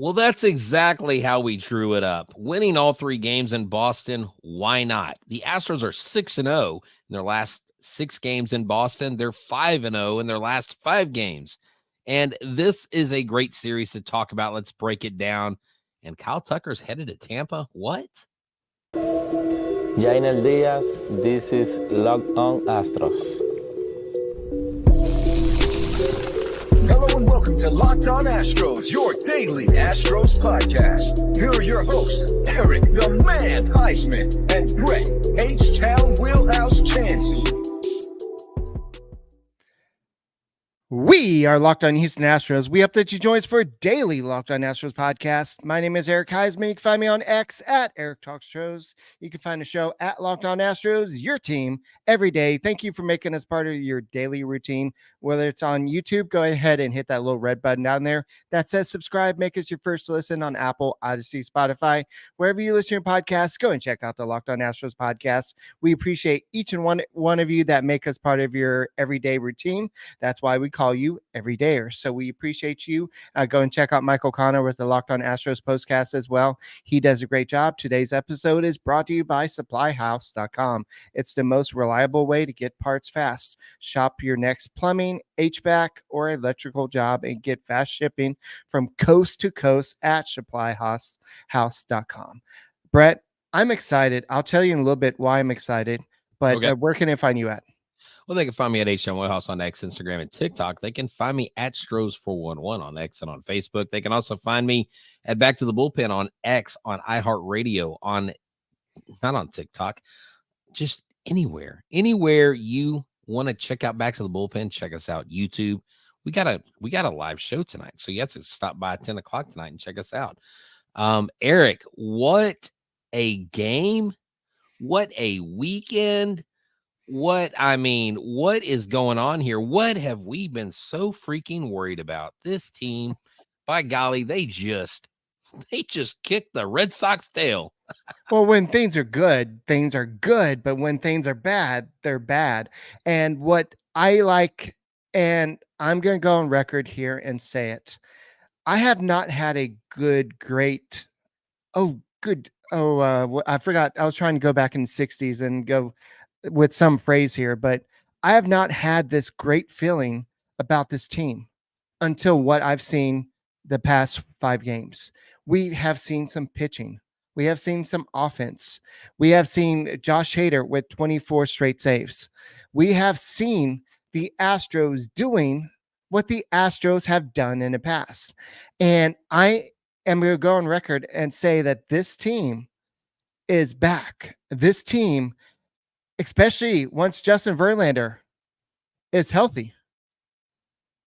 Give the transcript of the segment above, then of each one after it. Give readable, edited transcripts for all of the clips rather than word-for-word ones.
Well, that's exactly how we drew it up. Winning all 3 games in Boston, why not? The Astros are 6-0 in their last 6 games in Boston. They're 5-0 in their last 5 games. And this is a great series to talk about. Let's break it down. And Kyle Tucker's headed to Tampa. What? Jainel Diaz, this is Locked On Astros. Hello and welcome to Locked On Astros, your daily Astros podcast. Here are your hosts, Eric the Man Huysman and Brett H-Town Wheelhouse Chancey. We are Locked On Houston Astros. We hope that you join us for a daily Locked On Astros podcast. My name is Eric Huysman. You can find me on X at Eric Talks Astros. You can find the show at Locked On Astros, your team every day. Thank you for making us part of your daily routine. Whether it's on YouTube, go ahead and hit that little red button down there that says subscribe. Make us your first listen on Apple, Odyssey, Spotify. Wherever you listen to your podcasts, go and check out the Locked On Astros podcast. We appreciate each and one of you that make us part of your everyday routine. That's why we call you everydayers. So we appreciate you. Go and check out Michael Connor with the Locked On Astros postcast as well. He does a great job. Today's episode is brought to you by SupplyHouse.com. It's the most reliable way to get parts fast. Shop your next plumbing, h-vac, or electrical job and get fast shipping from coast to coast at SupplyHouse.com. Brett, I'm excited. I'll tell you in a little bit why I'm excited, but Okay. Where can I find you at? Well, they can find me at Htown Wheelhouse on X, Instagram, and TikTok. They can find me at Stros411 on X and on Facebook. They can also find me at Back to the Bullpen on X, on iHeartRadio, not on TikTok, just anywhere you want to check out Back to the Bullpen. Check us out. YouTube. We got a live show tonight, so you have to stop by at 10 o'clock tonight and check us out. Eric, what a game! What a weekend! What is going on here? What have we been so freaking worried about? This team, by golly, they just kicked the Red Sox tail. Well, when things are good, but when things are bad, they're bad. And what I like, and I'm going to go on record here and say it, I have not had a I forgot. I was trying to go back in the 60s and go with some phrase here, but I have not had this great feeling about this team until what I've seen the past 5 games. We have seen some pitching. We have seen some offense. We have seen Josh Hader with 24 straight saves. We have seen the Astros doing what the Astros have done in the past. And I am going to go on record and say that this team is back. This team, especially once Justin Verlander is healthy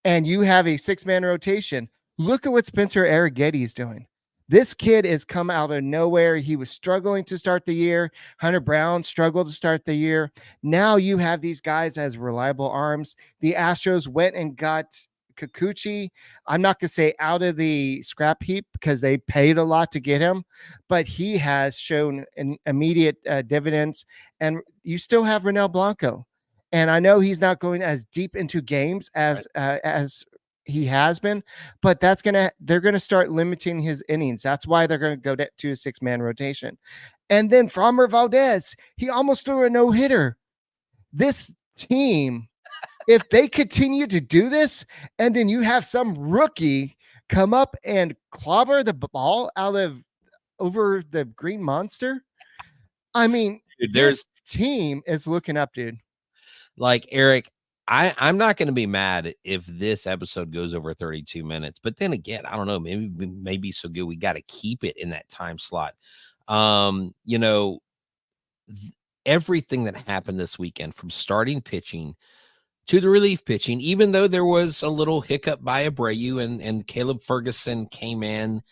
and you have a 6-man rotation. Look at what Spencer Arrighetti is doing. This kid has come out of nowhere. He was struggling to start the year. Hunter Brown struggled to start the year. Now you have these guys as reliable arms. The Astros went and got Kikuchi. I'm not going to say out of the scrap heap because they paid a lot to get him, but he has shown an immediate dividends. And you still have Ronel Blanco. And I know he's not going as deep into games as he has been, but they're going to start limiting his innings. That's why they're going to go to a 6-man rotation. And then Framber Valdez, he almost threw a no-hitter. This team, if they continue to do this, and then you have some rookie come up and clobber the ball over the green monster, I mean, dude, this team is looking up, dude. Like, Eric, I'm not going to be mad if this episode goes over 32 minutes, but then again, I don't know, maybe so good. We got to keep it in that time slot. Everything that happened this weekend, from starting pitching to the relief pitching, even though there was a little hiccup by Abreu and Caleb Ferguson came in,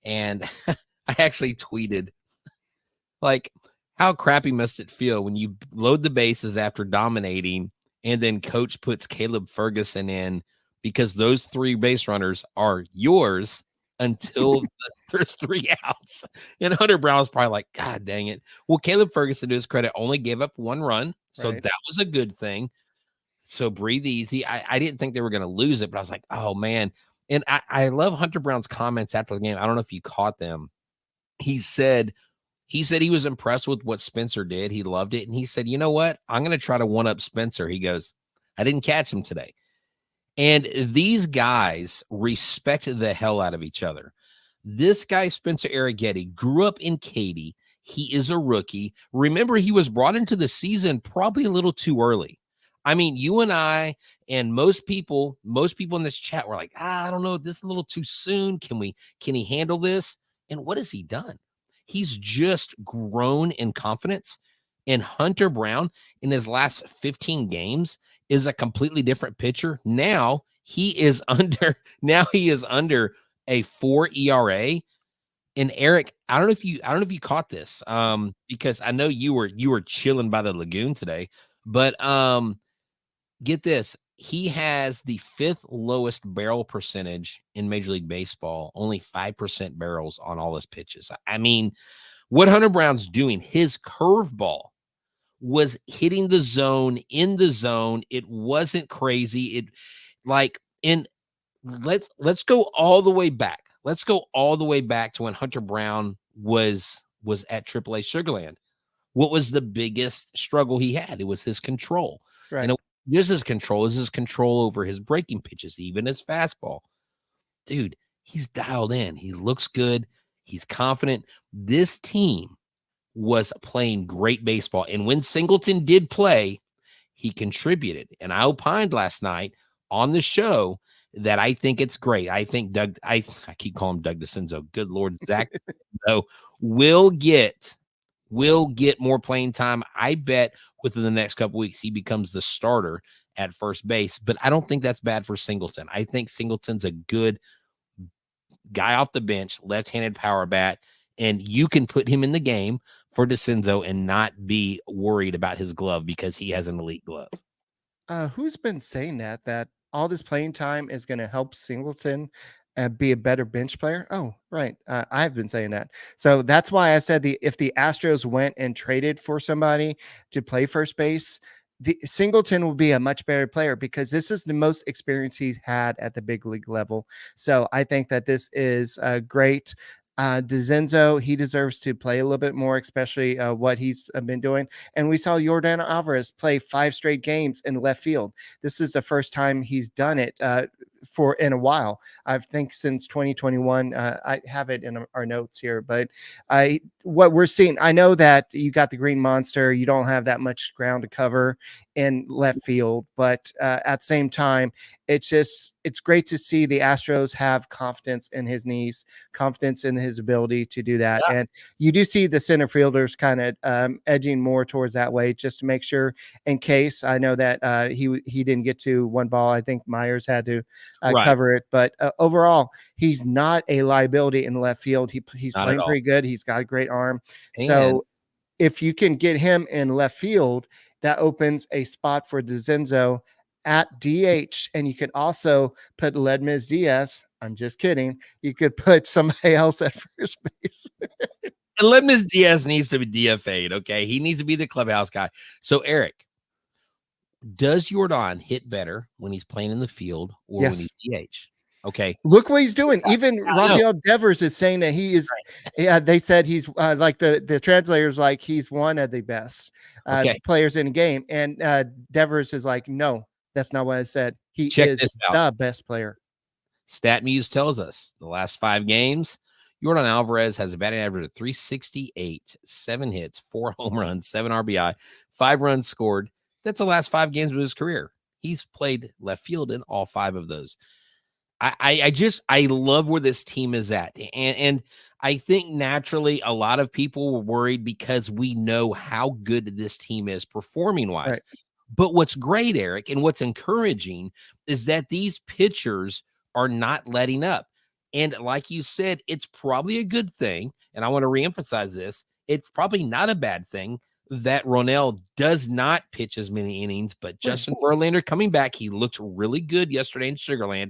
and I actually tweeted, like, how crappy must it feel when you load the bases after dominating and then coach puts Caleb Ferguson in because those 3 base runners are yours until there's 3 outs. And Hunter Brown was probably like, God dang it. Well, Caleb Ferguson, to his credit, only gave up 1 run. So that was a good thing. So breathe easy. I didn't think they were going to lose it, but I was like, oh, man. And I love Hunter Brown's comments after the game. I don't know if you caught them. He said he was impressed with what Spencer did. He loved it. And he said, you know what? I'm going to try to one up Spencer. He goes, I didn't catch him today. And these guys respect the hell out of each other. This guy, Spencer Arrighetti, grew up in Katy. He is a rookie. Remember, he was brought into the season probably a little too early. I mean, you and I and most people in this chat were like, I don't know, this is a little too soon. Can he handle this? And what has he done? He's just grown in confidence. And Hunter Brown in his last 15 games is a completely different pitcher. Now he is under a 4 ERA. And Eric, I don't know if you caught this, because I know you were chilling by the lagoon today, but get this, he has the 5th lowest barrel percentage in Major League Baseball, only 5% barrels on all his pitches. I mean, what Hunter Brown's doing, his curveball was hitting the zone, in the zone. It wasn't crazy. Let's go all the way back. Let's go all the way back to when Hunter Brown was at AAA Sugarland. What was the biggest struggle he had? It was his control. Right. And this is his control over his breaking pitches, even his fastball. Dude, he's dialed in. He looks good. He's confident. This team was playing great baseball. And when Singleton did play, he contributed. And I opined last night on the show that I think it's great. I think I keep calling him Doug DeCenzo. Good Lord, Zach though will get more playing time. I bet within the next couple weeks he becomes the starter at first base. But I don't think that's bad for Singleton. I think Singleton's a good guy off the bench, left-handed power bat, and you can put him in the game for DeCenzo and not be worried about his glove because he has an elite glove. Who's been saying that all this playing time is going to help Singleton be a better bench player? Oh, right. I've been saying that. So that's why I said if the Astros went and traded for somebody to play first base, the Singleton will be a much better player because this is the most experience he's had at the big league level. So I think that this is great. DeCenzo, he deserves to play a little bit more, especially what he's been doing. And we saw Yordan Alvarez play 5 straight games in left field. This is the first time he's done it in a while. I think since 2021. I have it in our notes here, but what we're seeing, I know that you got the Green Monster. You don't have that much ground to cover in left field, but at the same time, it's great to see the Astros have confidence in his knees, confidence in his ability to do that. Yeah. And you do see the center fielders kind of edging more towards that way just to make sure in case. I know that he didn't get to one ball. I think Myers had to cover it, but overall, he's not a liability in left field. He's not playing pretty good. He's got a great arm. And so if you can get him in left field, that opens a spot for DeCenzo at DH. And you could also put Ledmus Diaz. I'm just kidding. You could put somebody else at first base. Ledmus Diaz needs to be DFA'd. Okay. He needs to be the clubhouse guy. So Eric, does Yordan hit better when he's playing in the field or when he's DH? Okay. Look what he's doing. Even Rafael Devers is saying that he is. Yeah, they said he's like the translators like he's one of the best players in the game, and Devers is like, no, that's not what I said. He is the best player. StatMuse tells us the last 5 games, Yordan Alvarez has a batting average of 368, 7 hits, 4 home runs, 7 RBI, 5 runs scored. That's the last 5 games of his career. He's played left field in all 5 of those. I love where this team is at. And I think naturally a lot of people were worried because we know how good this team is performing wise. Right. But what's great, Eric, and what's encouraging is that these pitchers are not letting up. And like you said, it's probably a good thing. And I want to reemphasize this. It's probably not a bad thing that Ronell does not pitch as many innings, but Justin Verlander coming back, he looked really good yesterday in Sugarland.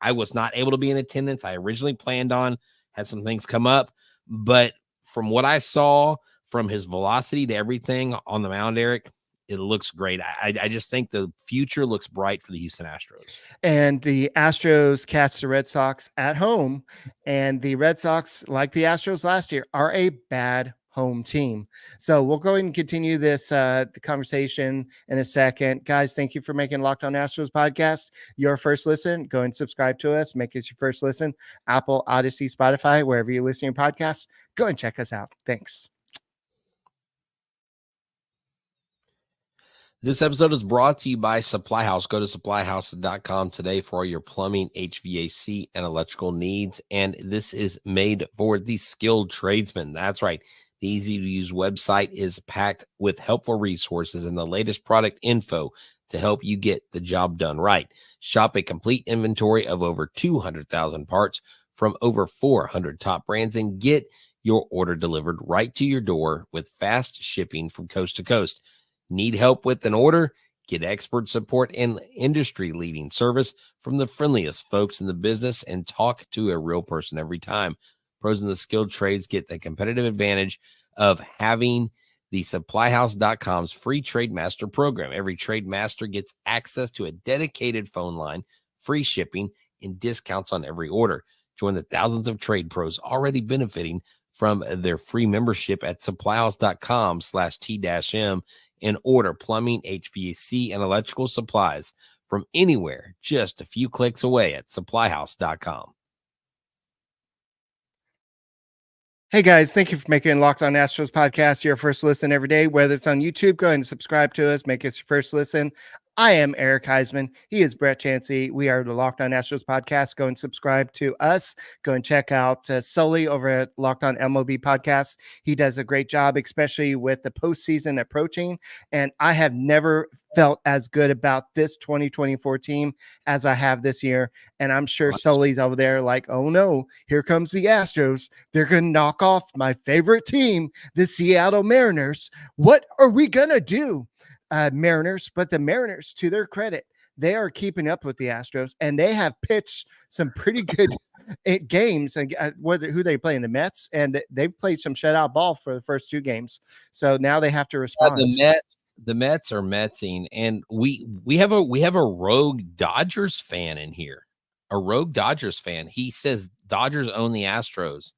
I was not able to be in attendance. I originally planned on, had some things come up, but from what I saw, from his velocity to everything on the mound, Eric, it looks great. I just think the future looks bright for the Houston Astros. And the Astros catch the Red Sox at home. And the Red Sox, like the Astros last year, are a bad home team. So we'll go ahead and continue this the conversation in a second. Guys, thank you for making Locked On Astros podcast your first listen. Go and subscribe to us. Make us your first listen. Apple, Odyssey, Spotify, wherever you listen to your podcasts. Go and check us out. Thanks. This episode is brought to you by SupplyHouse. Go to supplyhouse.com today for all your plumbing, HVAC, and electrical needs. And this is made for the skilled tradesman. That's right. The easy-to-use website is packed with helpful resources and the latest product info to help you get the job done right. Shop a complete inventory of over 200,000 parts from over 400 top brands and get your order delivered right to your door with fast shipping from coast to coast. Need help with an order? Get expert support and industry-leading service from the friendliest folks in the business and talk to a real person every time. Pros in the skilled trades get the competitive advantage of having the SupplyHouse.com's free Trade Master program. Every Trade Master gets access to a dedicated phone line, free shipping, and discounts on every order. Join the thousands of trade pros already benefiting from their free membership at supplyhouse.com/T-M and order plumbing, HVAC, and electrical supplies from anywhere just a few clicks away at supplyhouse.com. Hey guys, thank you for making Locked On Astros podcast your first listen every day. Whether it's on YouTube, go ahead and subscribe to us. Make us your first listen. I am Eric Huysman. He is Brett Chancey. We are the Locked On Astros podcast. Go and subscribe to us. Go and check out Sully over at Locked On MLB podcast. He does a great job, especially with the postseason approaching. And I have never felt as good about this 2024 team as I have this year. And I'm sure Sully's over there like, oh no, here comes the Astros. They're going to knock off my favorite team, the Seattle Mariners. What are we going to do? Mariners, but the Mariners, to their credit, they are keeping up with the Astros, and they have pitched some pretty good games. And who they play in the Mets, and they've played some shutout ball for the first two games. So now they have to respond. The Mets are Metsing, and we have a rogue Dodgers fan in here. A rogue Dodgers fan. He says Dodgers own the Astros.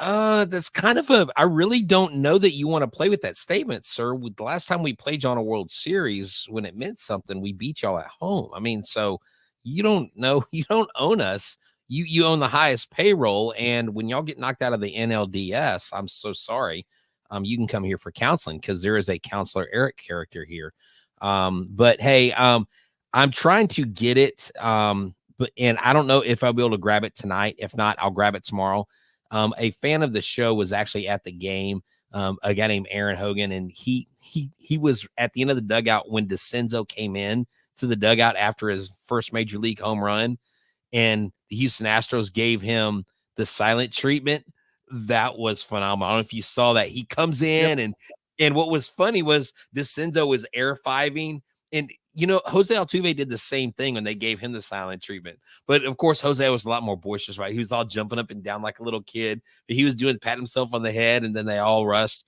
That's kind of I really don't know that you want to play with that statement, sir. The last time we played you on a World Series, when it meant something, we beat y'all at home. I mean, so you don't know, you don't own us. You own the highest payroll. And when y'all get knocked out of the NLDS, I'm so sorry. You can come here for counseling because there is a Counselor Eric character here. But hey, I'm trying to get it. And I don't know if I'll be able to grab it tonight. If not, I'll grab it tomorrow. A fan of the show was actually at the game, a guy named Aaron Hogan, and he was at the end of the dugout when DeCenzo came in to the dugout after his first major league home run, and the Houston Astros gave him the silent treatment. That was phenomenal. I don't know if you saw that. He comes in, and what was funny was DeCenzo was air fiving, and you know, Jose Altuve did the same thing when they gave him the silent treatment. But, of course, Jose was a lot more boisterous, right? He was all jumping up and down like a little kid. But he was doing pat himself on the head, and then they all rushed.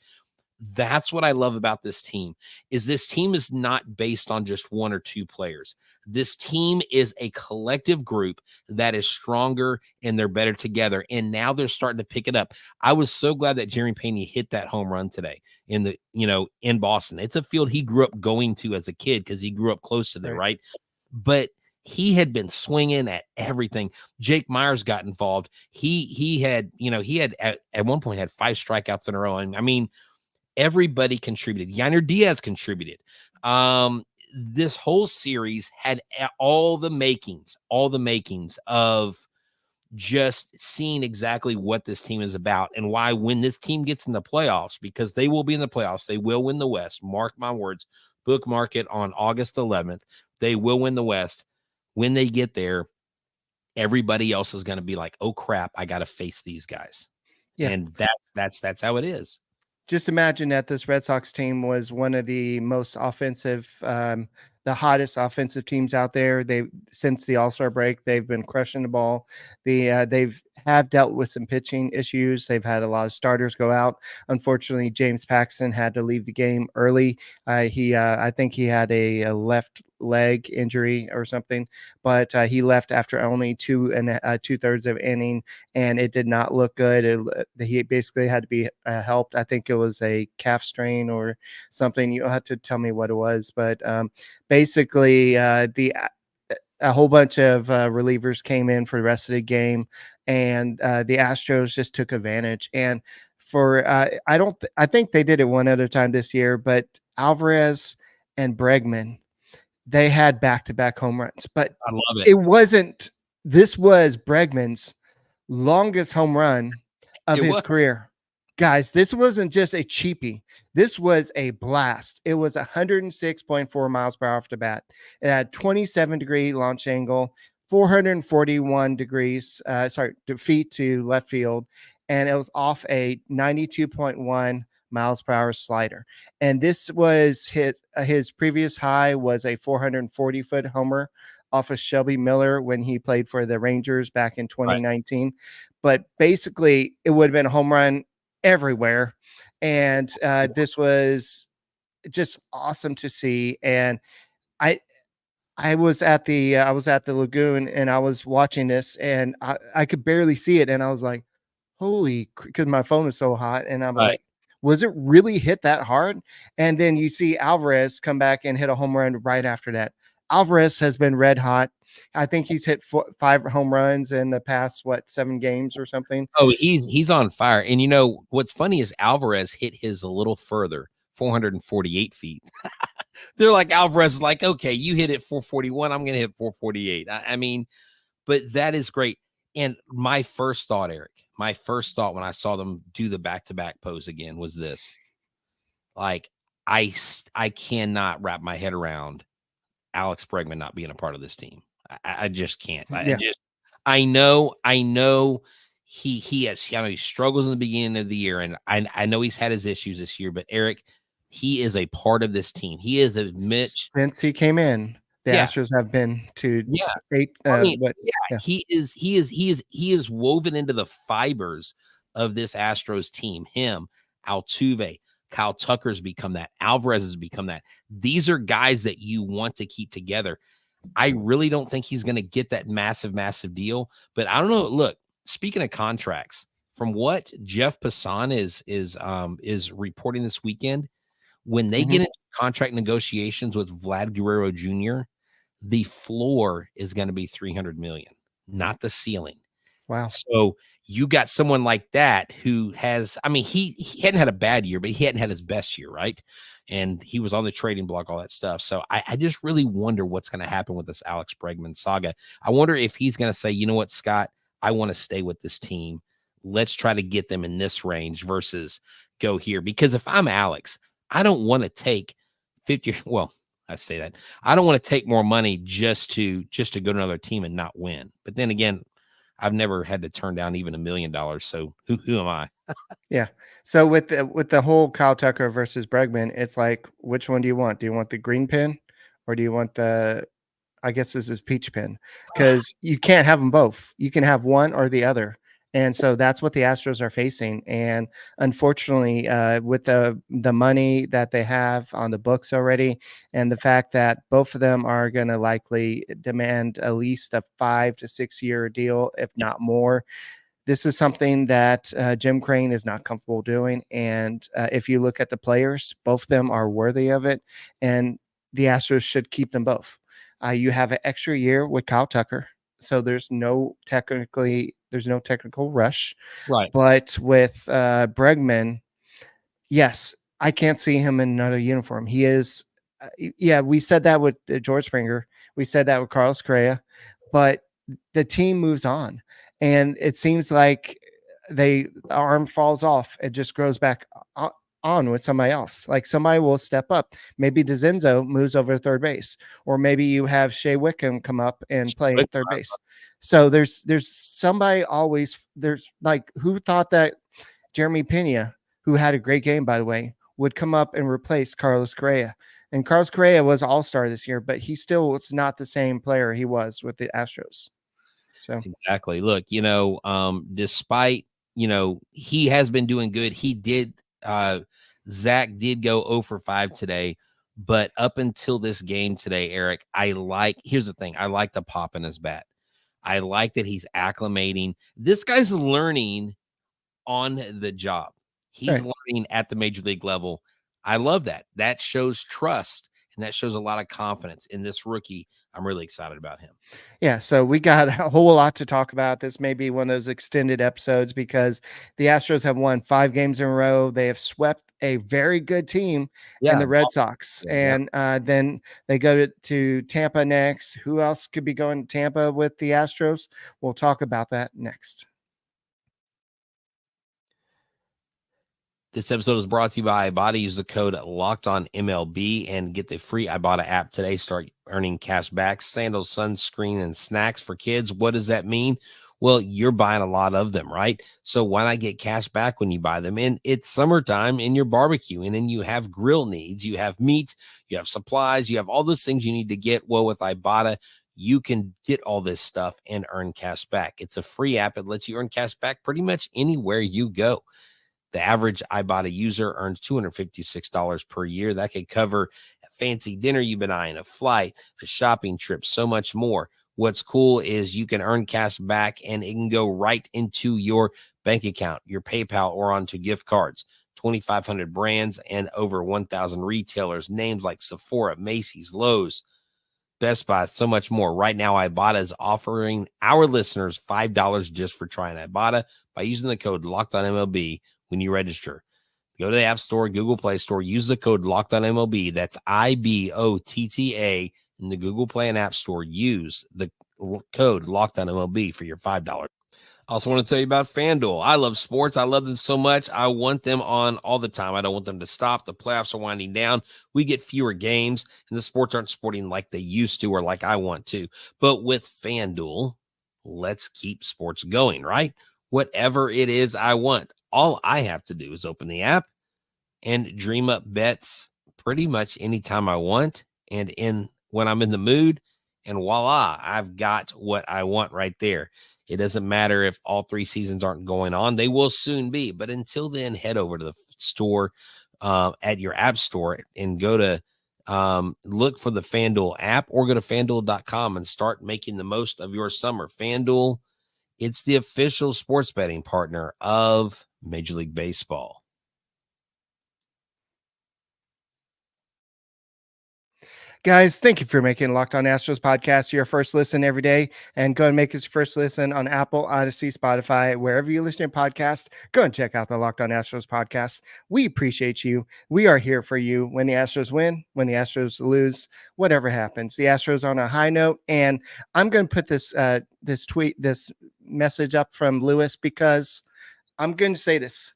That's what I love about this team, is this team is not based on just one or two players. This team is a collective group that is stronger and they're better together. And now they're starting to pick it up. I was so glad that Jerry Payne hit that home run today in Boston. It's a field he grew up going to as a kid because he grew up close to there, right? But he had been swinging at everything. Jake Myers got involved. He had at one point had 5 strikeouts in a row. And I mean, everybody contributed. Yainer Diaz contributed. This whole series had all the makings of just seeing exactly what this team is about and why when this team gets in the playoffs, because they will be in the playoffs, they will win the West. Mark my words, bookmark it on August 11th. They will win the West. When they get there, everybody else is going to be like, oh crap, I got to face these guys. Yeah. And that's how it is. Just imagine that this Red Sox team was one of the most offensive the hottest offensive teams out there. They since the All-Star break, they've been crushing the ball. They've have dealt with some pitching issues. They've had a lot of starters go out. Unfortunately, James Paxton had to leave the game early. I think he had a left leg injury or something, but he left after only 2.2/3 of inning, and it did not look good. He basically had to be helped. I think it was a calf strain or something. You'll have to tell me what it was, but basically a whole bunch of relievers came in for the rest of the game, and the Astros just took advantage. And I think they did it one other time this year, but Alvarez and Bregman, they had back-to-back home runs, but I love it. This was Bregman's longest home run of his career. Guys, this wasn't just a cheapie. This was a blast. It was 106.4 miles per hour off the bat. It had 27-degree launch angle, 441 feet to left field, and it was off a 92.1 miles per hour slider. And this was his previous high was a 440-foot homer off of Shelby Miller when he played for the Rangers back in 2019. Right. But basically, it would have been a home run everywhere, and this was just awesome to see. And I was at the lagoon, and I was watching this, and I could barely see it, and I was like, holy, because my phone is so hot, and I'm like, was it really hit that hard? And then you see Alvarez come back and hit a home run right after that. Alvarez has been red hot. I think he's hit 5 home runs in the past, 7 games or something. Oh, he's on fire. And you know, what's funny is Alvarez hit his a little further, 448 feet. They're like, Alvarez is like, okay, you hit it 441. I'm going to hit 448. I mean, but that is great. And my first thought, Eric, when I saw them do the back-to-back pose again was this. Like, I cannot wrap my head around Alex Bregman not being a part of this team. I just can't. I know he struggles in the beginning of the year, and I know he's had his issues this year, but Eric, he is a part of this team. He is since he came in. The Astros have been to 8. He is woven into the fibers of this Astros team. Him, Altuve, Kyle Tucker's become that. Alvarez has become that. These are guys that you want to keep together. I really don't think he's going to get that massive deal, but I don't know. Look, speaking of contracts, from what Jeff Passan is reporting this weekend, when they get into contract negotiations with Vlad Guerrero Jr., the floor is going to be $300 million, not the ceiling. Wow. So you got someone like that who has, I mean, he hadn't had a bad year, but he hadn't had his best year, right? And he was on the trading block, all that stuff. So I just really wonder what's going to happen with this Alex Bregman saga. I wonder if he's going to say, you know what, Scott, I want to stay with this team. Let's try to get them in this range versus go here. Because if I'm Alex, I don't want to take 50. Well, I say that I don't want to take more money just to go to another team and not win. But then again, I've never had to turn down even $1 million. So who am I? Yeah. So with the whole Kyle Tucker versus Bregman, it's like, which one do you want? Do you want the green pin, or do you want I guess this is peach pin? Because you can't have them both. You can have one or the other. And so that's what the Astros are facing. And unfortunately, with the money that they have on the books already, and the fact that both of them are going to likely demand at least a 5 to 6 year deal, if not more, this is something that Jim Crane is not comfortable doing. And if you look at the players, both of them are worthy of it. And the Astros should keep them both. You have an extra year with Kyle Tucker, so there's no technical rush. Right. But with Bregman, yes, I can't see him in another uniform. He is, we said that with George Springer. We said that with Carlos Correa. But the team moves on. And it seems like the arm falls off. It just grows back on with somebody else. Like somebody will step up. Maybe DeZenzo moves over to third base, or maybe you have Shea Wickham come up and play at third base. So there's somebody always. There's like, who thought that Jeremy Pena, who had a great game by the way, would come up and replace Carlos Correa? And Carlos Correa was all-star this year, but he still was not the same player he was with the Astros. So exactly. Look, despite, he has been doing good. He did, Zach did go 0 for 5 today, but up until this game today, Eric, here's the thing. I like the pop in his bat. I like that he's acclimating. This guy's learning on the job. He's learning at the major league level. I love that. That shows trust, and that shows a lot of confidence in this rookie. I'm really excited about him. Yeah, so we got a whole lot to talk about. This may be one of those extended episodes because the Astros have won 5 games in a row. They have swept a very good team in the Red Sox. And then they go to Tampa next. Who else could be going to Tampa with the Astros? We'll talk about that next. This episode is brought to you by Ibotta. Use the code LOCKEDONMLB and get the free Ibotta app today. Start earning cash back. Sandals, sunscreen, and snacks for kids. What does that mean? Well, you're buying a lot of them, right? So why not get cash back when you buy them? And it's summertime and you're barbecuing and you have grill needs. You have meat, you have supplies, you have all those things you need to get. Well, with Ibotta, you can get all this stuff and earn cash back. It's a free app. It lets you earn cash back pretty much anywhere you go. The average Ibotta user earns $256 per year. That could cover a fancy dinner you've been eyeing, a flight, a shopping trip, so much more. What's cool is you can earn cash back and it can go right into your bank account, your PayPal, or onto gift cards. 2,500 brands and over 1,000 retailers, names like Sephora, Macy's, Lowe's, Best Buy, so much more. Right now, Ibotta is offering our listeners $5 just for trying Ibotta by using the code LOCKEDONMLB when you register. Go to the App Store, Google Play Store, use the code LOCKEDONMLB. That's IBOTTA in the Google Play and App Store. Use the code LOCKEDONMLB for your $5. I also want to tell you about FanDuel. I love sports. I love them so much. I want them on all the time. I don't want them to stop. The playoffs are winding down. We get fewer games, and the sports aren't sporting like they used to or like I want to. But with FanDuel, let's keep sports going, right? Whatever it is I want. All I have to do is open the app and dream up bets pretty much anytime I want and when I'm in the mood, and voila, I've got what I want right there. It doesn't matter if all 3 seasons aren't going on. They will soon be. But until then, head over to the store at your app store and go to look for the FanDuel app or go to FanDuel.com and start making the most of your summer. FanDuel, it's the official sports betting partner of Major League Baseball. Guys, thank you for making Locked On Astros podcast your first listen every day. And go and make us first listen on Apple, Odyssey, Spotify, wherever you listen to podcast. Go and check out the Locked On Astros podcast. We appreciate you. We are here for you when the Astros win, when the Astros lose, whatever happens. The Astros are on a high note. And I'm going to put this this message up from Lewis because I'm going to say this.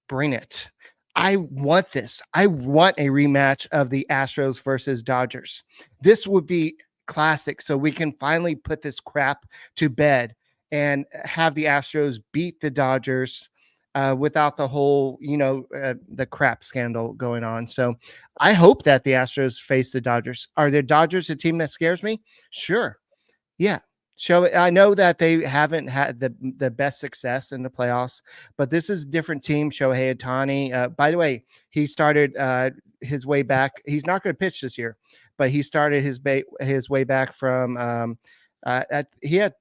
Bring it. I want this. I want a rematch of the Astros versus Dodgers. This would be classic. So we can finally put this crap to bed and have the Astros beat the Dodgers without the whole, the crap scandal going on. So I hope that the Astros face the Dodgers. Are the Dodgers a team that scares me? Sure. Yeah. I know that they haven't had the best success in the playoffs, but this is a different team. Shohei Ohtani, by the way, he started his way back. He's not going to pitch this year, but he started his way back from he had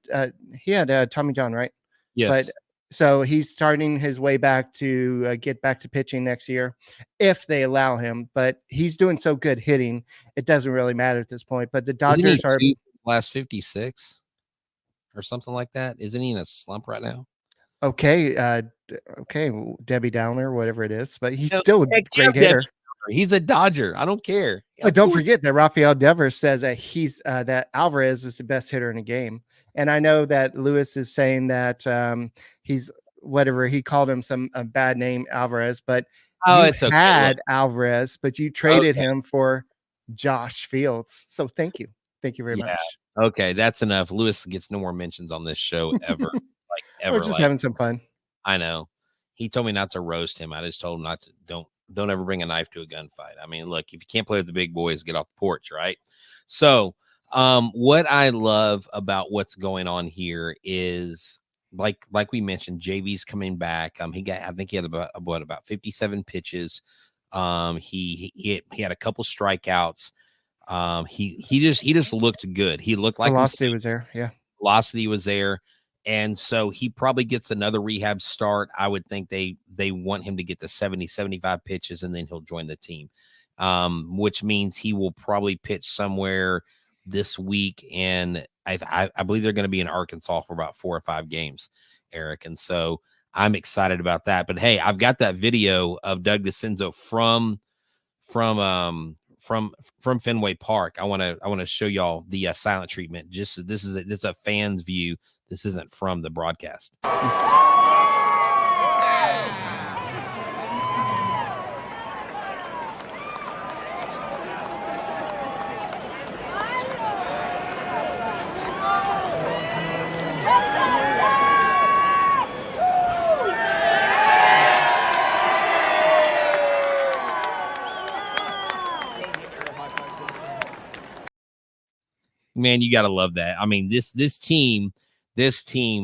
Tommy John, right? Yes. But so he's starting his way back to get back to pitching next year if they allow him. But he's doing so good hitting, it doesn't really matter at this point. But the Dodgers are last 56. Or something like that. Isn't he in a slump right now? Okay. Debbie Downer, whatever it is, but he's still a great hitter. He's a Dodger. I don't care. But don't forget that Rafael Devers says that that Alvarez is the best hitter in the game. And I know that Lewis is saying that he's whatever he called him some bad name Alvarez, but it's okay. Had Alvarez, but you traded him for Josh Fields. So thank you. Thank you very much. Okay, that's enough. Lewis gets no more mentions on this show ever. We're just having some fun. I know. He told me not to roast him. I just told him not to. don't ever bring a knife to a gunfight. I mean, look, if you can't play with the big boys, get off the porch, right? So, what I love about what's going on here is like we mentioned, JV's coming back. I think he had about 57 pitches. He had a couple strikeouts. He just looked good. He looked like Velocity was there. Yeah. Velocity was there. And so he probably gets another rehab start. I would think they want him to get to 70, 75 pitches, and then he'll join the team, which means he will probably pitch somewhere this week. And I believe they're going to be in Arkansas for about 4 or 5 games, Eric. And so I'm excited about that. But hey, I've got that video of Doug DeCenzo from Fenway Park. I want to show y'all the silent treatment. Just this is a fan's view. This isn't from the broadcast. Man, you got to love that. I mean, this team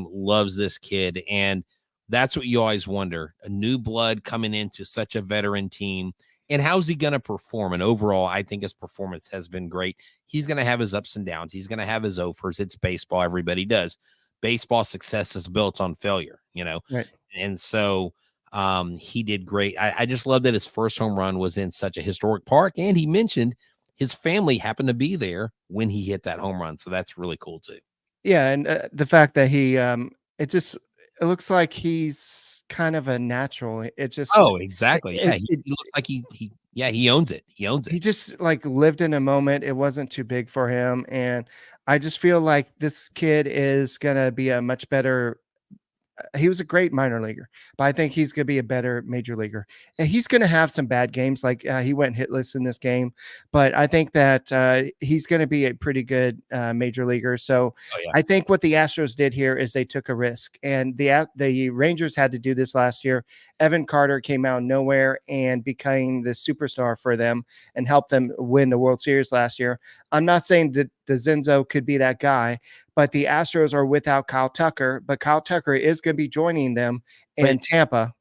loves this kid, and that's what you always wonder. A new blood coming into such a veteran team, and how's he going to perform? And overall, I think his performance has been great. He's going to have his ups and downs. He's going to have his offers. It's baseball. Everybody does. Baseball success is built on failure, Right. And so he did great. I just love that his first home run was in such a historic park, and he mentioned his family happened to be there when he hit that home run. So that's really cool too. Yeah. And the fact that he, it looks like he's kind of a natural. It just, oh, exactly. Yeah. He looks like he owns it. He owns it. He just like lived in a moment. It wasn't too big for him. And I just feel like this kid is going to be a much better. He was a great minor leaguer, but I think he's going to be a better major leaguer. And he's going to have some bad games. Like he went hitless in this game, but I think that he's going to be a pretty good major leaguer. So I think what the Astros did here is they took a risk, and the Rangers had to do this last year. Evan Carter came out of nowhere and became the superstar for them and helped them win the World Series last year. I'm not saying that DeCenzo could be that guy, but the Astros are without Kyle Tucker, but Kyle Tucker is going to be joining them in Tampa.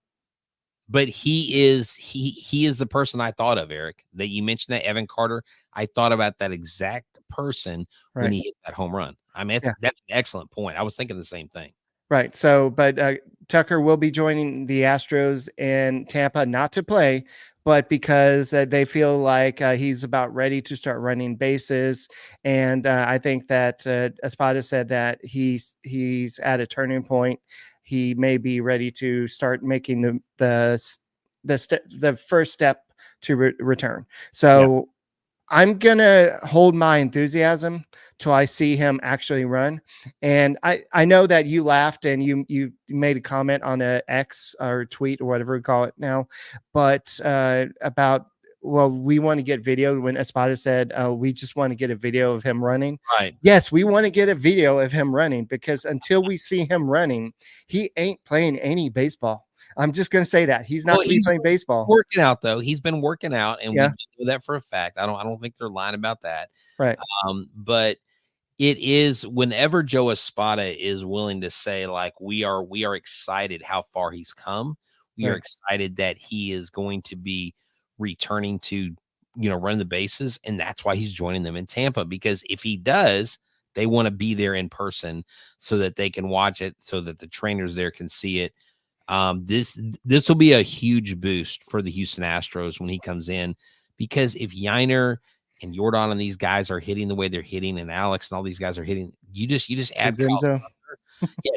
But he is the person I thought of, Eric, that you mentioned, that Evan Carter. I thought about that exact person when he hit that home run. I mean, that's an excellent point. I was thinking the same thing. Right. So, but Tucker will be joining the Astros in Tampa, not to play, but because they feel like he's about ready to start running bases. And I think that Espada said that he's at a turning point. He may be ready to start making the first step to return. So I'm going to hold my enthusiasm till I see him actually run. And I know that you laughed and you made a comment on a X or tweet or whatever we call it now, but about, well, we want to get video. When Espada said, we just want to get a video of him running. Right. Yes, we want to get a video of him running, because until we see him running, he ain't playing any baseball. I'm just going to say that he's not playing baseball. Working out though, he's been working out, and we know that for a fact. I don't think they're lying about that. Right. But it is, whenever Joe Espada is willing to say, like, we are excited how far he's come. We are excited that he is going to be returning to, run the bases, and that's why he's joining them in Tampa. Because if he does, they want to be there in person so that they can watch it, so that the trainers there can see it. This will be a huge boost for the Houston Astros when he comes in, because if Yiner and Jordan and these guys are hitting the way they're hitting, and Alex and all these guys are hitting, you just add DeCenzo.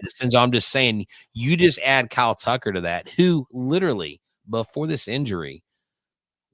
DeCenzo. I'm just saying, you just add Kyle Tucker to that, who literally before this injury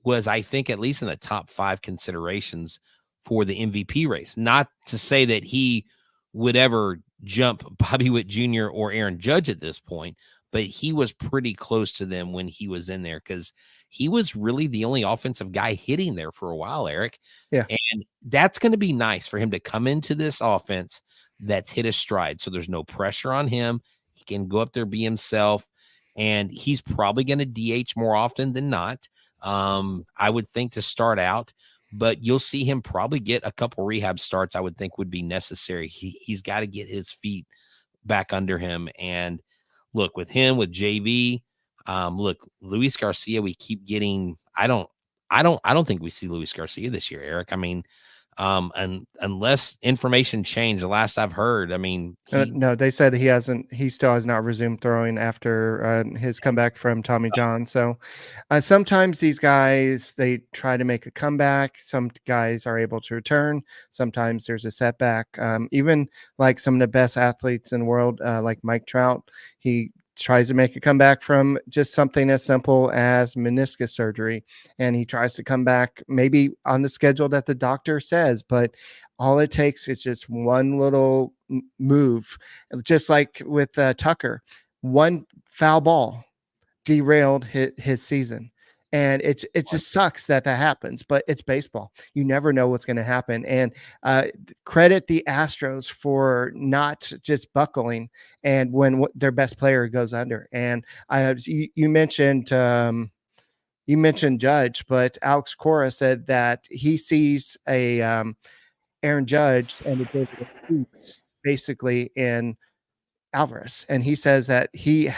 was, I think, at least in the top 5 considerations for the MVP race. Not to say that he would ever jump Bobby Witt Jr. or Aaron Judge at this point, but he was pretty close to them when he was in there, because he was really the only offensive guy hitting there for a while, Eric. Yeah. And that's going to be nice for him to come into this offense that's hit his stride. So there's no pressure on him. He can go up there, be himself, and he's probably going to DH more often than not. I would think, to start out, but you'll see him probably get a couple rehab starts. I would think would be necessary. He's got to get his feet back under him. And look, with him, with JV, look, Luis Garcia, we keep getting, I don't think we see Luis Garcia this year, Eric. I mean, and unless information changed, the last I've heard, I mean, no, they said he still has not resumed throwing after his comeback from Tommy John. So sometimes these guys, they try to make a comeback. Some guys are able to return. Sometimes there's a setback. Even like some of the best athletes in the world, like Mike Trout, he tries to make a comeback from just something as simple as meniscus surgery, and he tries to come back maybe on the schedule that the doctor says, but all it takes is just one little move, just like with Tucker. One foul ball derailed his season. And it just sucks that happens, but it's baseball. You never know what's going to happen. And credit the Astros for not just buckling and when their best player goes under. And you mentioned Judge, but Alex Cora said that he sees a Aaron Judge and the basically in Alvarez, and he says that he's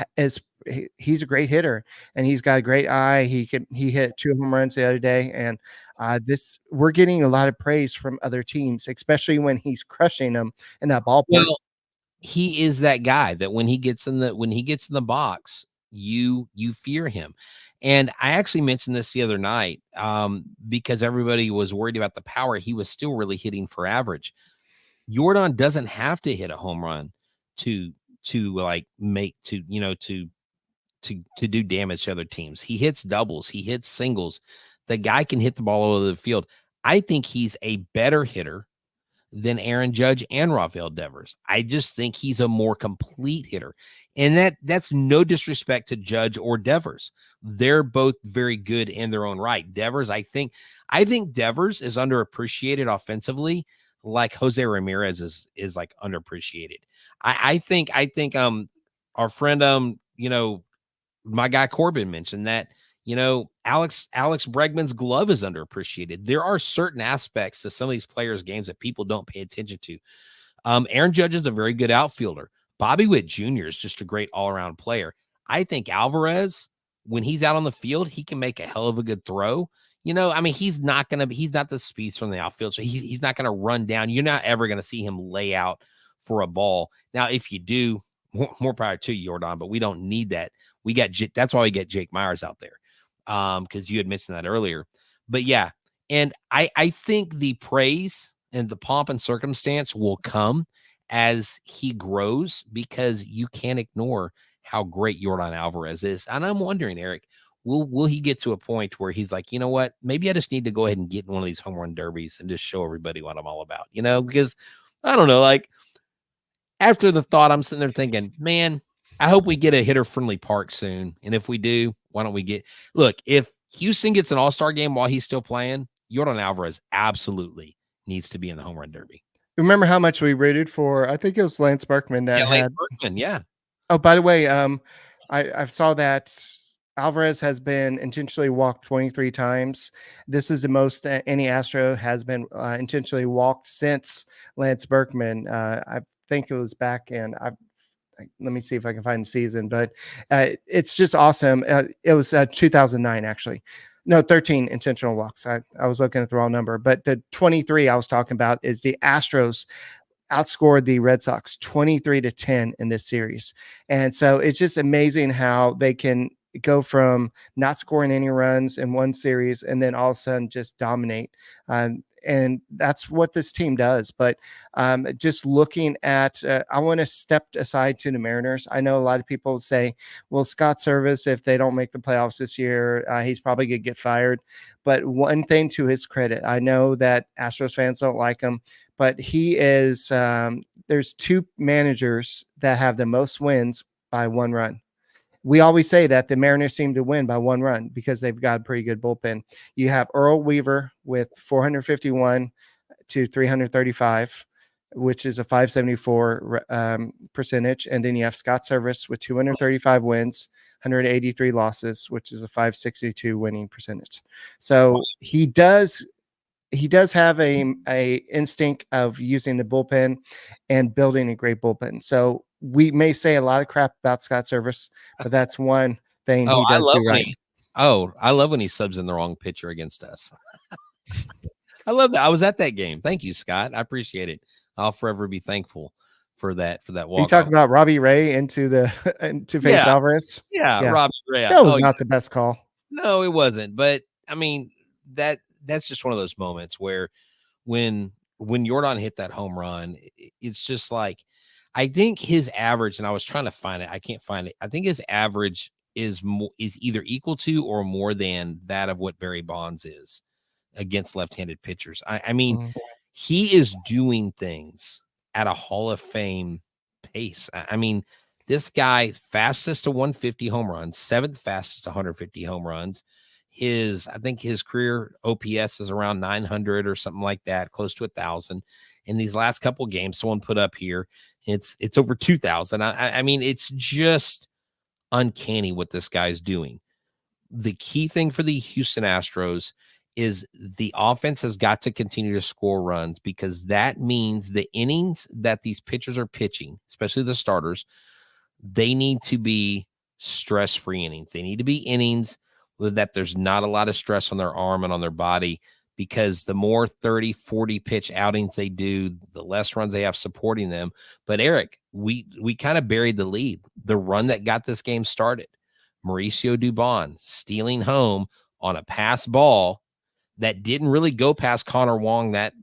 a great hitter and he's got a great eye. He hit 2 home runs the other day, and we're getting a lot of praise from other teams, especially when he's crushing them in that ballpark. Well, he is that guy that when he gets in the box, you fear him. And I actually mentioned this the other night because everybody was worried about the power. He was still really hitting for average. Jordan doesn't have to hit a home run to do damage to other teams. He hits doubles, he hits singles. The guy can hit the ball all over the field. I think he's a better hitter than Aaron Judge and Rafael Devers. I just think he's a more complete hitter. And that's no disrespect to Judge or Devers. They're both very good in their own right. Devers, I think Devers is underappreciated offensively, like Jose Ramirez is like underappreciated. I think our friend my guy Corbin mentioned that Alex Bregman's glove is underappreciated. There are certain aspects to some of these players' games that people don't pay attention to. Aaron Judge is a very good outfielder. Bobby Witt Jr. is just a great all-around player. I think Alvarez, when he's out on the field, he can make a hell of a good throw. I mean, he's not the speed from the outfield, so he's not going to run down. You're not ever going to see him lay out for a ball. Now, if you do, more power to you, Jordan, but we don't need that. That's why we get Jake Myers out there, because you had mentioned that earlier. But yeah, and I think the praise and the pomp and circumstance will come as he grows, because you can't ignore how great Jordan Alvarez is. And I'm wondering, Eric, will he get to a point where he's like, you know what, maybe I just need to go ahead and get in one of these home run derbies and just show everybody what I'm all about, because I don't know, like after the thought, I'm sitting there thinking, man, I hope we get a hitter-friendly park soon. And if we do, why don't we look, if Houston gets an all-star game while he's still playing, Jordan Alvarez absolutely needs to be in the home run derby. Remember how much we rooted for, I think it was Lance Berkman Lance Berkman, yeah. Oh, by the way, I saw that Alvarez has been intentionally walked 23 times. This is the most any Astro has been intentionally walked since Lance Berkman. I think it was back in, let me see if I can find the season, but it's just awesome. It was 2009, actually. No, 13 intentional walks. I was looking at the wrong number, but the 23 I was talking about is the Astros outscored the Red Sox 23-10 in this series. And so it's just amazing how they can go from not scoring any runs in one series and then all of a sudden just dominate. And that's what this team does. But just looking at, I want to step aside to the Mariners. I know a lot of people say, well, Scott Service, if they don't make the playoffs this year, he's probably going to get fired. But one thing to his credit, I know that Astros fans don't like him, but he is, there's 2 managers that have the most wins by 1 run. We always say that the Mariners seem to win by 1 run because they've got a pretty good bullpen. You have Earl Weaver with 451 to 335. which is a 574 percentage. And then you have Scott Service with 235 wins, 183 losses, which is a 562 winning percentage. So he does have a instinct of using the bullpen and building a great bullpen. So we may say a lot of crap about Scott Service, but that's one thing he does do right. I love when he subs in the wrong pitcher against us. I love that. I was at that game. Thank you, Scott. I appreciate it. I'll forever be thankful for that walk. You talk about Robbie Ray into face Alvarez. Yeah, Robbie Ray. That was not the best call. No, it wasn't. But I mean, that's just one of those moments where when Jordan hit that home run, it's just like, I think his average, and I was trying to find it, I can't find it. I think his average is either equal to or more than that of what Barry Bonds is against left-handed pitchers. I mean, he is doing things at a Hall of Fame pace. I mean, this guy, fastest to 150 home runs, 7th fastest to 150 home runs. I think his career OPS is around 900 or something like that, close to 1,000. In these last couple of games, someone put up here, it's over 2,000. I mean, it's just uncanny what this guy's doing. The key thing for the Houston Astros is the offense has got to continue to score runs, because that means the innings that these pitchers are pitching, especially the starters, they need to be stress-free innings. They need to be innings that there's not a lot of stress on their arm and on their body, because the more 30, 40 pitch outings they do, the less runs they have supporting them. But Eric, we kind of buried the lead. The run that got this game started, Mauricio Dubon stealing home on a pass ball that didn't really go past Connor Wong that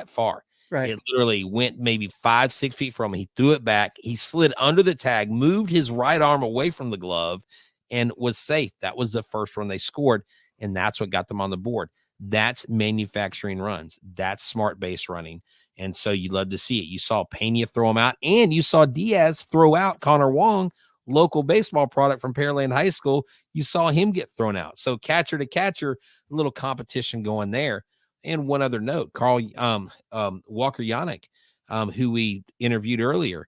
far. Right. It literally went maybe 5-6 feet from him. He threw it back. He slid under the tag, moved his right arm away from the glove, and was safe. That was the first run they scored, and that's what got them on the board. That's manufacturing runs. That's smart base running. And so you love to see it. You saw Pena throw him out, and you saw Diaz throw out Connor Wong, local baseball product from Pearland High School. You saw him get thrown out. So catcher to catcher, a little competition going there. And one other note, Walker Yannick, who we interviewed earlier,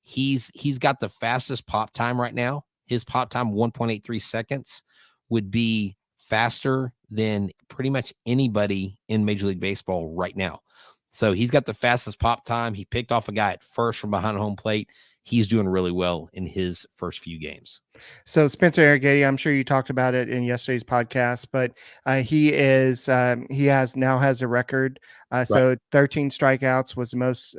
he's got the fastest pop time right now. His pop time, 1.83 seconds, would be faster than pretty much anybody in Major League Baseball right now. So he's got the fastest pop time. He picked off a guy at first from behind home plate. He's doing really well in his first few games. So Spencer Arrighetti, I'm sure you talked about it in yesterday's podcast, but he has a record. So 13 strikeouts was the most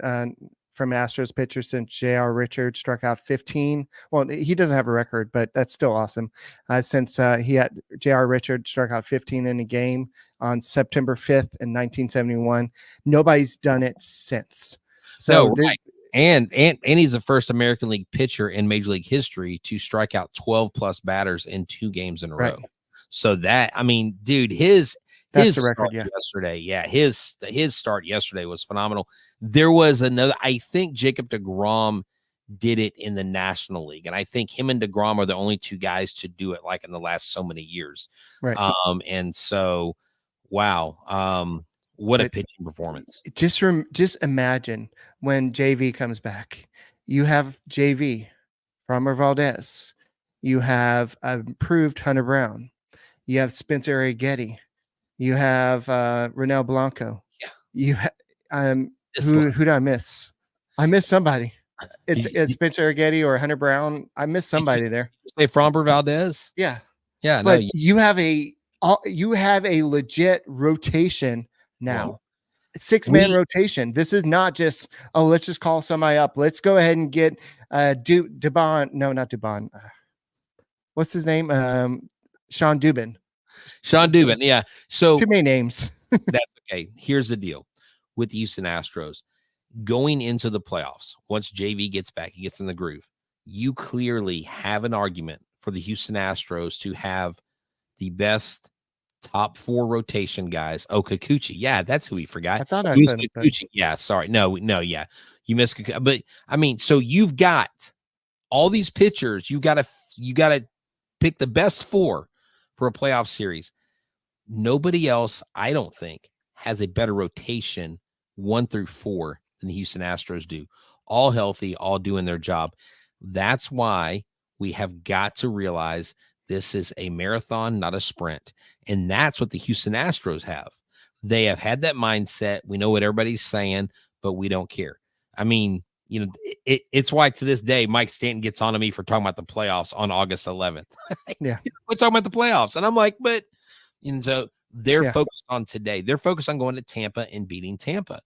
from Astros pitcher since J.R. Richards struck out 15. Well, he doesn't have a record, but that's still awesome. Since J.R. Richards struck out 15 in a game on September 5th in 1971. Nobody's done it since. So right. And he's the first American League pitcher in Major League history to strike out 12 plus batters in 2 games in a row. So that, I mean, dude, his record yesterday. Yeah, his start yesterday was phenomenal. There was another, I think Jacob deGrom did it in the National League, and I think him and deGrom are the only 2 guys to do it like in the last so many years. Right. And so, wow. What a pitching performance. Just imagine when JV comes back. You have JV, Framber Valdez. You have improved Hunter Brown. You have Spencer Arrighetti. You have Ronel Blanco. Yeah. You who did I miss? I missed somebody. It's Spencer Arrighetti or Hunter Brown. I missed somebody there. Say Framber Valdez. Yeah. Yeah. But you have a legit rotation now. 6-man rotation. This is not just, let's just call somebody up. Let's go ahead and get Dubon. No, not Dubon. What's his name? Sean Dubin. Yeah. So too many names. That's okay. Here's the deal with the Houston Astros going into the playoffs. Once JV gets back, he gets in the groove. You clearly have an argument for the Houston Astros to have the best top 4 rotation guys. Oh, Kikuchi. Yeah, that's who we forgot. I thought I said Kikuchi. Yeah, sorry. No, yeah. You missed Kikuchi. But I mean, so you've got all these pitchers. You gotta pick the best 4 for a playoff series. Nobody else, I don't think, has a better rotation 1 through 4 than the Houston Astros do. All healthy, all doing their job. That's why we have got to realize this is a marathon, not a sprint. And that's what the Houston Astros have. They have had that mindset. We know what everybody's saying, but we don't care. I mean, you know, it's why to this day, Mike Stanton gets on to me for talking about the playoffs on August 11th. Yeah. We're talking about the playoffs. And I'm like, but, and so they're Yeah. focused on today. They're focused on going to Tampa and beating Tampa.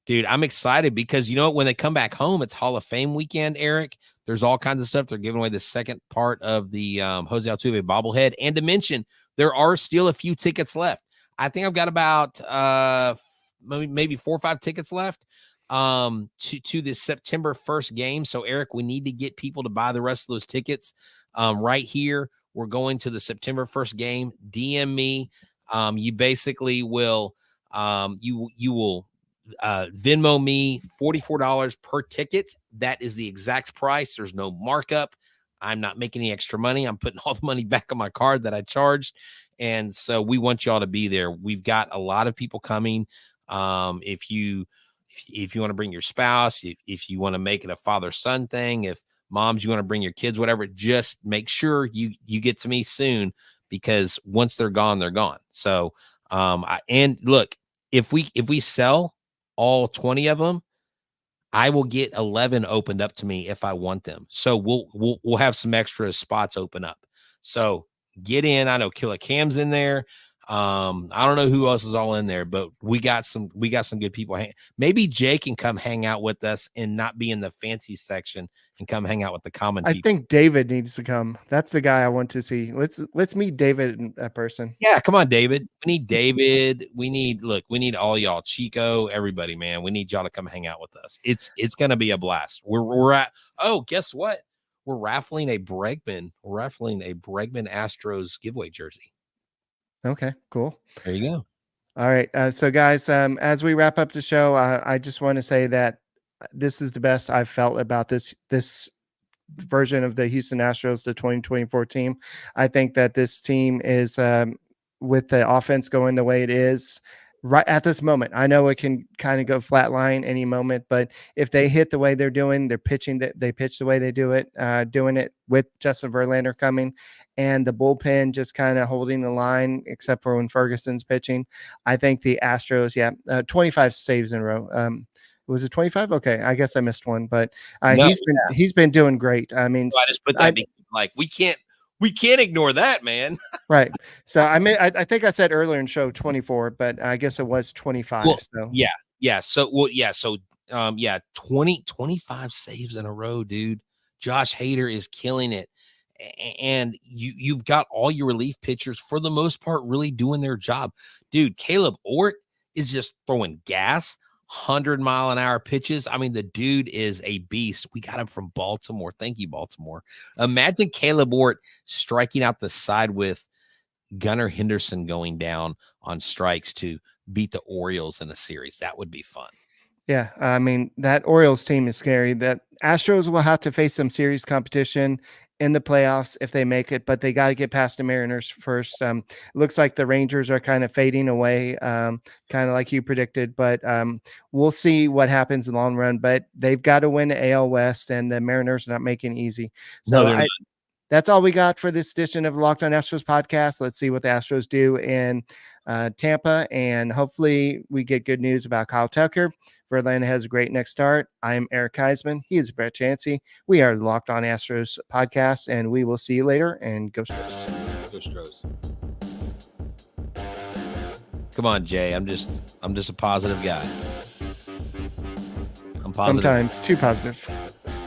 Dude, I'm excited because, you know, when they come back home, it's Hall of Fame weekend, Eric. There's all kinds of stuff. They're giving away the second part of the Jose Altuve bobblehead. And to mention, there are still a few tickets left. I think I've got about maybe 4 or 5 tickets left to this September 1st game. So, Eric, we need to get people to buy the rest of those tickets right here. We're going to the September 1st game. DM me. You basically will you will Venmo me $44 per ticket. That is the exact price. There's no markup. I'm not making any extra money. I'm putting all the money back on my card that I charged. And so we want y'all to be there. We've got a lot of people coming. If you want to bring your spouse, if you want to make it a father-son thing, if moms, you want to bring your kids, whatever, just make sure you get to me soon, because once they're gone, they're gone. So, and look, if we sell all 20 of them, I will get 11 opened up to me if I want them. So we'll have some extra spots open up. So get in. I know Killer Cam's in there. I don't know who else is all in there, but we got some good people. Maybe Jay can come hang out with us and not be in the fancy section and come hang out with the common people. I think David needs to come. That's the guy I want to see. Let's meet David in person. Yeah, come on, David. We need David. We need all y'all, Chico, everybody, man. We need y'all to come hang out with us. It's gonna be a blast. We're at, oh, guess what? We're raffling a Bregman Astros giveaway jersey. Okay, cool. There you go. All right. So guys, as we wrap up the show, I just want to say that this is the best I've felt about this version of the Houston Astros, the 2024 team. I think that this team is, with the offense going the way it is right at this moment. I know it can kind of go flatline any moment, but if they hit the way they're doing, they're pitching that they pitch the way they do it, doing it with Justin Verlander coming and the bullpen just kind of holding the line, except for when Ferguson's pitching. I think the Astros, 25 saves in a row. Was it 25? Okay, I guess I missed one, but he's been doing great. I mean, I just put that like we can't ignore that, man. Right. So I think I said earlier in show 24, but I guess it was 25. Well, so yeah. So 25 saves in a row, dude. Josh Hader is killing it. And you've got all your relief pitchers for the most part really doing their job. Dude, Caleb Ort is just throwing gas. 100-mile-an-hour pitches. I mean, the dude is a beast. We got him from Baltimore. Thank you, Baltimore. Imagine Caleb Ort striking out the side with Gunnar Henderson going down on strikes to beat the Orioles in a series. That would be fun. Yeah, I mean, that Orioles team is scary. That Astros will have to face some serious competition in the playoffs if they make it, but they got to get past the Mariners first. Looks like the Rangers are kind of fading away, kind of like you predicted, but we'll see what happens in the long run. But they've got to win the AL West, and the Mariners are not making it easy. So that's all we got for this edition of Locked On Astros podcast. Let's see what the Astros do in Tampa, and hopefully we get good news about Kyle Tucker. Verlander has a great next start. I'm Eric Huysman. He is Brett Chancey. We are the Locked On Astros podcast, and we will see you later. And go Stros. Go Stros. Come on, Jay. I'm just a positive guy. I'm positive. Sometimes too positive.